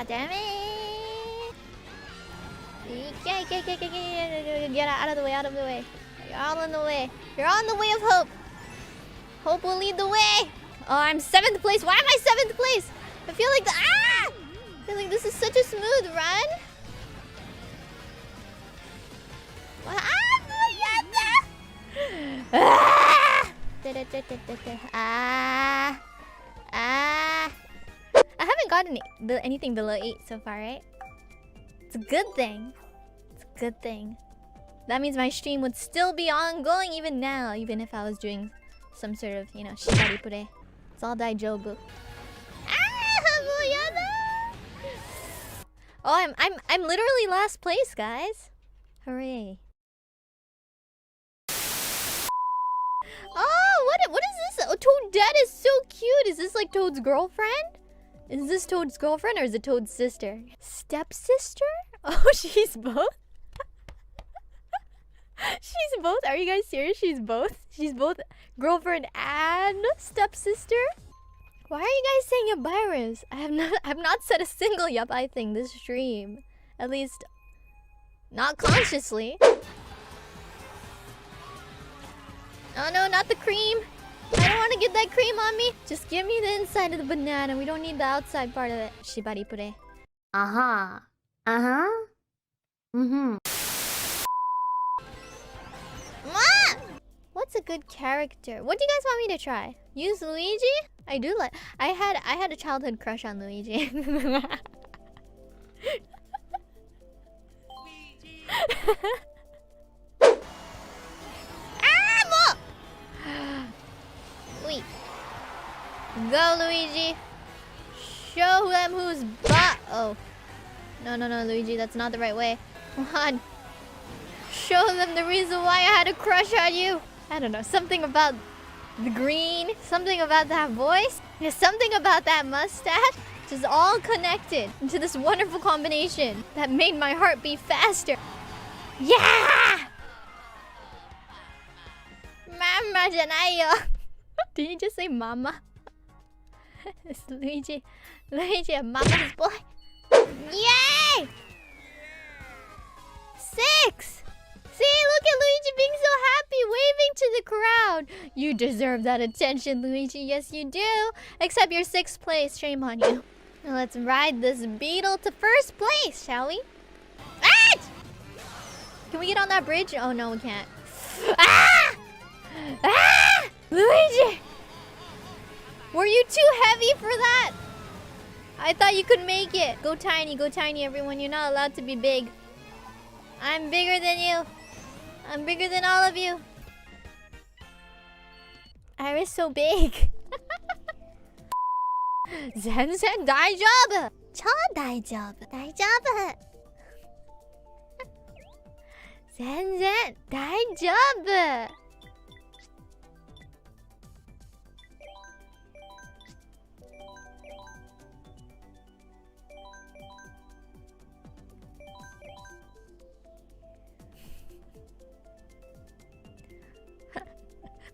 God damn it! Get out of the way, out of the way. You're all in the way. You're on the way of hope. Hope will lead the way. Oh, I'm 7th place. Why am I 7th place? I feel like I feel like this is such a smooth run. I haven't gotten anything below 8 so far, right? It's a good thing. It's a good thing. That means my stream would still be ongoing even now, even if I was doing some sort of, you know, shibaripure. It's all daijoubu. Oh, I'm literally last place, guys. Hooray. Oh, what is this? Oh, Toadette is so cute. Is this like Toad's girlfriend? Is this Toad's girlfriend or is it Toad's sister? Stepsister? Oh, she's both? She's both? Are you guys serious? She's both? She's both girlfriend and stepsister? Why are you guys saying yup, IRyS? I have not said a single yup, I think, this stream. At least, not consciously. Oh no, not the cream. I don't want to get that cream on me. Just give me the inside of the banana. We don't need the outside part of it. Shibaripure. Uh-huh. Uh-huh. Mm-hmm. What's a good character? What do you guys want me to try? Use Luigi? I do like. I had a childhood crush on Luigi. Wait. Go, Luigi. Show them who's bot. Oh. No, Luigi. That's not the right way. Come on. Show them the reason why I had a crush on you. I don't know. Something about the green. Something about that voice. There's something about that mustache. Just all connected into this wonderful combination that made my heart beat faster. Yeah! Mama janayo. Did you just say mama? It's Luigi. Luigi, a mama's boy. Yay! 6! See, look at Luigi being so happy, waving to the crowd. You deserve that attention, Luigi. Yes, you do. Except you're 6th place. Shame on you. Now let's ride this beetle to 1st place, shall we? Ah! Can we get on that bridge? Oh, no, we can't. Ah! Ah! Luigi! Were you too heavy for that? I thought you could make it. Go tiny, everyone. You're not allowed to be big. I'm bigger than you. I'm bigger than all of you. IRyS so big. Zen daijoubu. Cha daijoubu. Daijoubu. Zen daijoubu.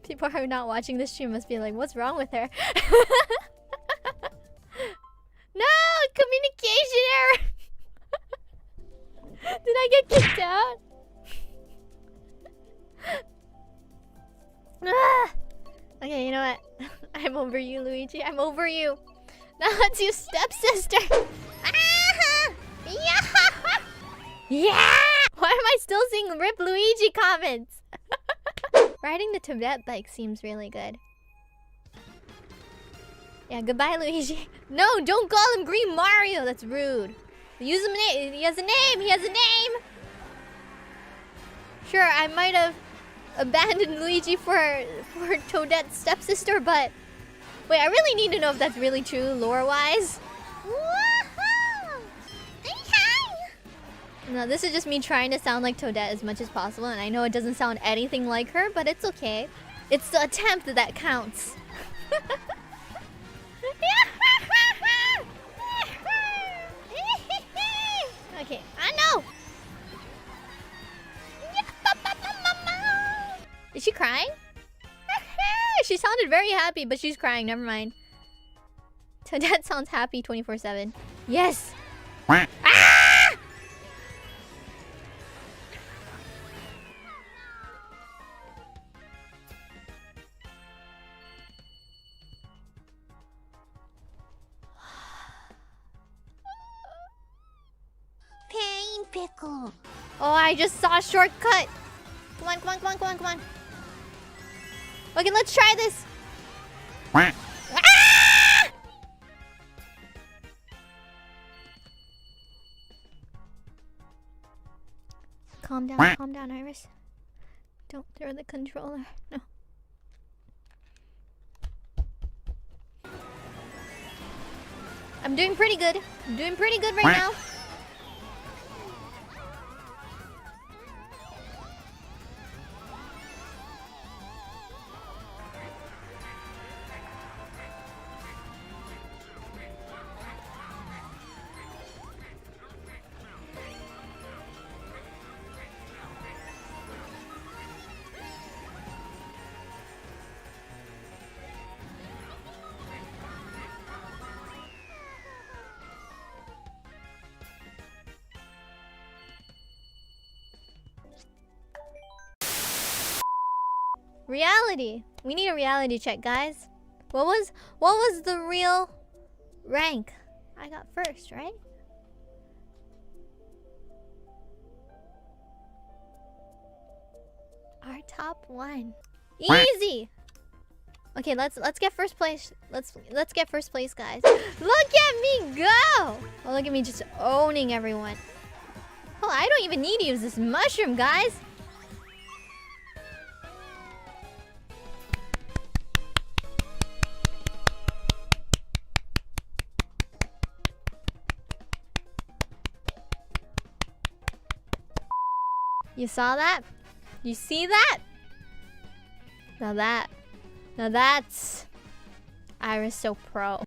People who are not watching this stream must be like, what's wrong with her? No! Communication error! Did I get kicked out? Okay, you know what? I'm over you, Luigi. I'm over you. Now let's use stepsister. Yeah! Why am I still seeing Rip Luigi comments? Riding the Toadette bike seems really good. Yeah, goodbye, Luigi. No, don't call him Green Mario. That's rude. Use him. He has a name. He has a name. Sure, I might have abandoned Luigi for Toadette's stepsister, but wait, I really need to know if that's really true, lore-wise. No, this is just me trying to sound like Toadette as much as possible, and I know it doesn't sound anything like her, but it's okay. It's the attempt that counts. Okay, I know. Is she crying? She sounded very happy, but she's crying. Never mind. Toadette sounds happy 24/7. Yes. Ah! Pain pickle. Oh, I just saw a shortcut. Come on, come on, come on, come on, come on. Okay, let's try this. Ah! Calm down, IRyS. Don't throw the controller. No. I'm doing pretty good. I'm doing pretty good right now. Reality. We need a reality check, guys. What was the real rank? I got first, right? Our top one. Easy. Okay, let's get first place. Let's get first place, guys. Look at me go! Oh, look at me just owning everyone. Oh, I don't even need to use this mushroom, guys. You saw that? You see that? Now that's IRyS so pro.